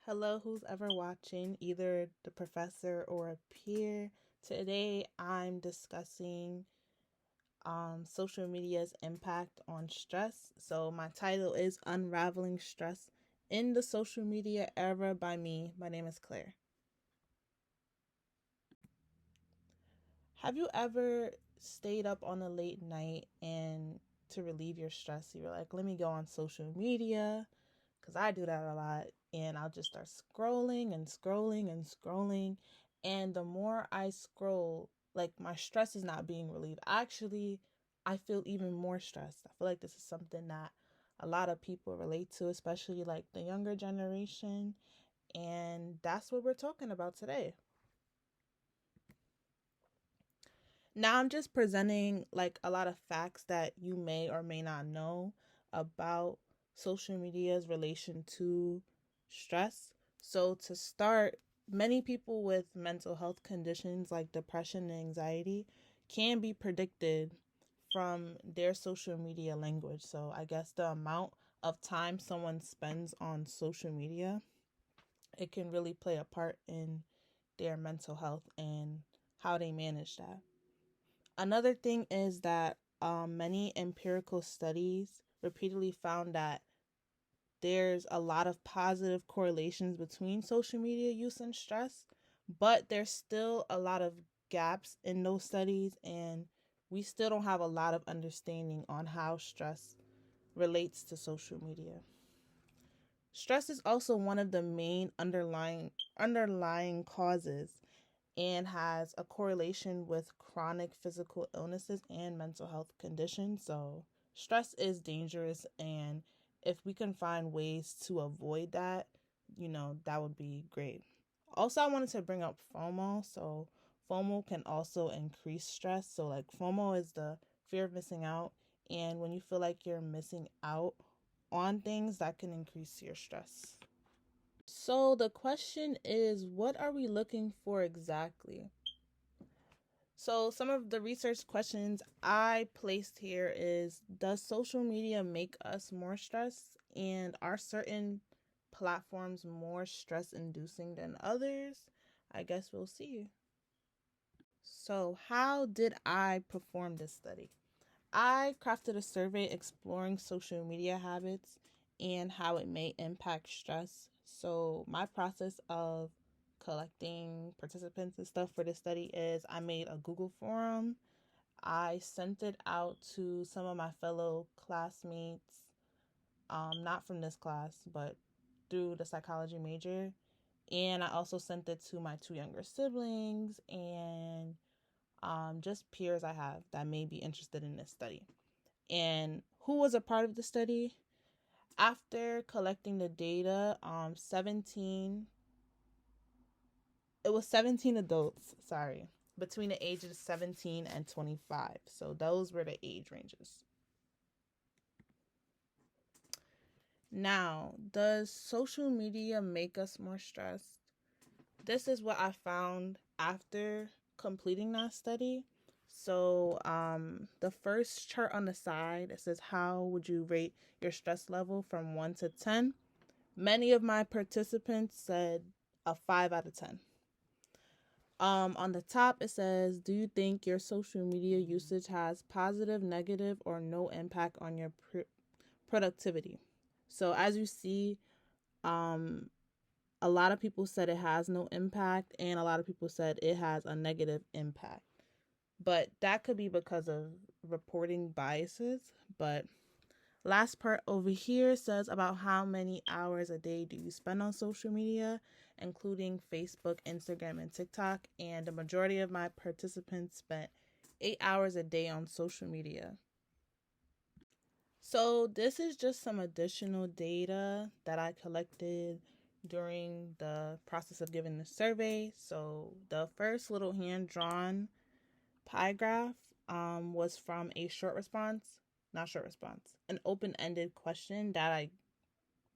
Hello, who's ever watching, either the professor or a peer. Today I'm discussing social media's impact on stress. So, my title is Unraveling Stress in the Social Media Era by me. My name is Claire. Have you ever stayed up on a late night and to relieve your stress, you were like, let me go on social media? Because I do that a lot, and I'll just start scrolling and scrolling and scrolling. And the more I scroll, like, my stress is not being relieved. Actually, I feel even more stressed. I feel like this is something that a lot of people relate to, especially like the younger generation. And that's what we're talking about today. Now I'm just presenting like a lot of facts that you may or may not know about social media's relation to stress. So to start, many people with mental health conditions like depression and anxiety can be predicted from their social media language. So I guess the amount of time someone spends on social media, it can really play a part in their mental health and how they manage that. Another thing is that many empirical studies repeatedly found that there's a lot of positive correlations between social media use and stress, but there's still a lot of gaps in those studies, and we still don't have a lot of understanding on how stress relates to social media. Stress is also one of the main underlying causes and has a correlation with chronic physical illnesses and mental health conditions. So, stress is dangerous, and if we can find ways to avoid that, that would be great. Also, I wanted to bring up FOMO. So, FOMO can also increase stress. So, like, FOMO is the fear of missing out, and when you feel like you're missing out on things, that can increase your stress. So the question is, what are we looking for exactly? So some of the research questions I placed here is, does social media make us more stressed? And are certain platforms more stress inducing than others? I guess we'll see. So how did I perform this study? I crafted a survey exploring social media habits and how it may impact stress. So, my process of collecting participants and stuff for this study is I made a Google form. I sent it out to some of my fellow classmates, not from this class, but through the psychology major. And I also sent it to my two younger siblings and just peers I have that may be interested in this study. And who was a part of the study? After collecting the data, 17 adults, between the ages of 17 and 25. So those were the age ranges. Now, does social media make us more stressed? This is what I found after completing that study. So, the first chart on the side, it says, how would you rate your stress level from 1 to 10? Many of my participants said a 5 out of 10. On the top, it says, do you think your social media usage has positive, negative, or no impact on your productivity? So, as you see, um, a lot of people said it has no impact, and a lot of people said it has a negative impact. But that could be because of reporting biases. But last part over here says about how many hours a day do you spend on social media, including Facebook, Instagram, and TikTok. And the majority of my participants spent 8 hours a day on social media. So this is just some additional data that I collected during the process of giving the survey. So the first little hand-drawn pie graph was from a an open-ended question that I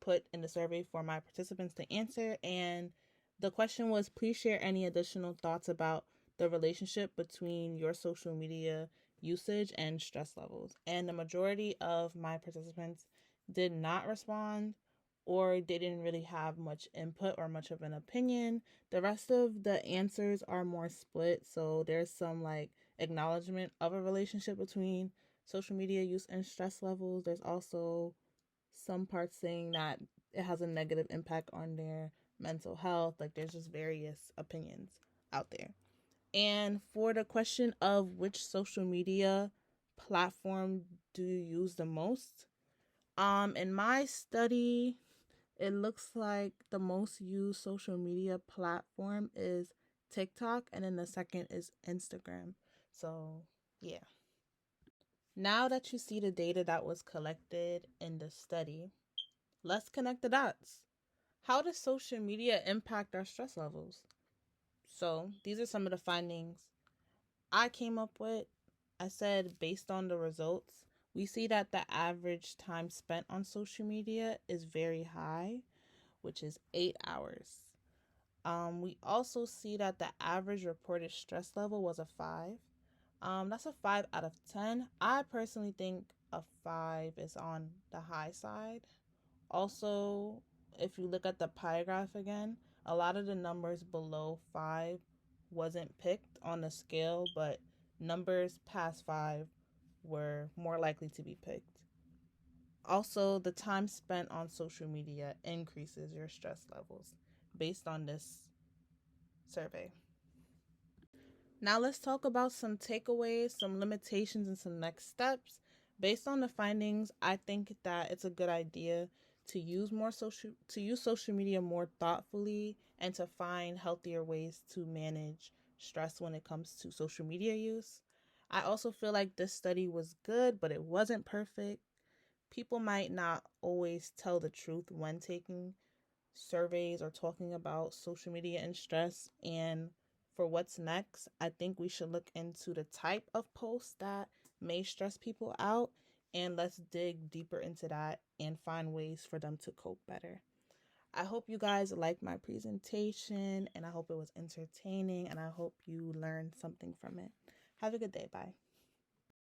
put in the survey for my participants to answer. And the question was, please share any additional thoughts about the relationship between your social media usage and stress levels. And the majority of my participants did not respond or they didn't really have much input or much of an opinion. The rest of the answers are more split. So there's some like acknowledgement of a relationship between social media use and stress levels. There's also some parts saying that it has a negative impact on their mental health. Like there's just various opinions out there. And for the question of which social media platform do you use the most? In my study, it looks like the most used social media platform is TikTok, and then the second is Instagram. So, yeah. Now that you see the data that was collected in the study, let's connect the dots. How does social media impact our stress levels? So, these are some of the findings I came up with. I said, based on the results, we see that the average time spent on social media is very high, which is 8 hours. We also see that the average reported stress level was a 5. That's a 5 out of 10. I personally think a 5 is on the high side. Also, if you look at the pie graph again, a lot of the numbers below 5 wasn't picked on the scale, but numbers past 5 were more likely to be picked. Also, the time spent on social media increases your stress levels based on this survey. Now let's talk about some takeaways, some limitations, and some next steps. Based on the findings, I think that it's a good idea to use social media more thoughtfully and to find healthier ways to manage stress when it comes to social media use. I also feel like this study was good, but it wasn't perfect. People might not always tell the truth when taking surveys or talking about social media and stress. And for what's next, I think we should look into the type of posts that may stress people out, and let's dig deeper into that and find ways for them to cope better. I hope you guys liked my presentation, and I hope it was entertaining, and I hope you learned something from it. Have a good day. Bye.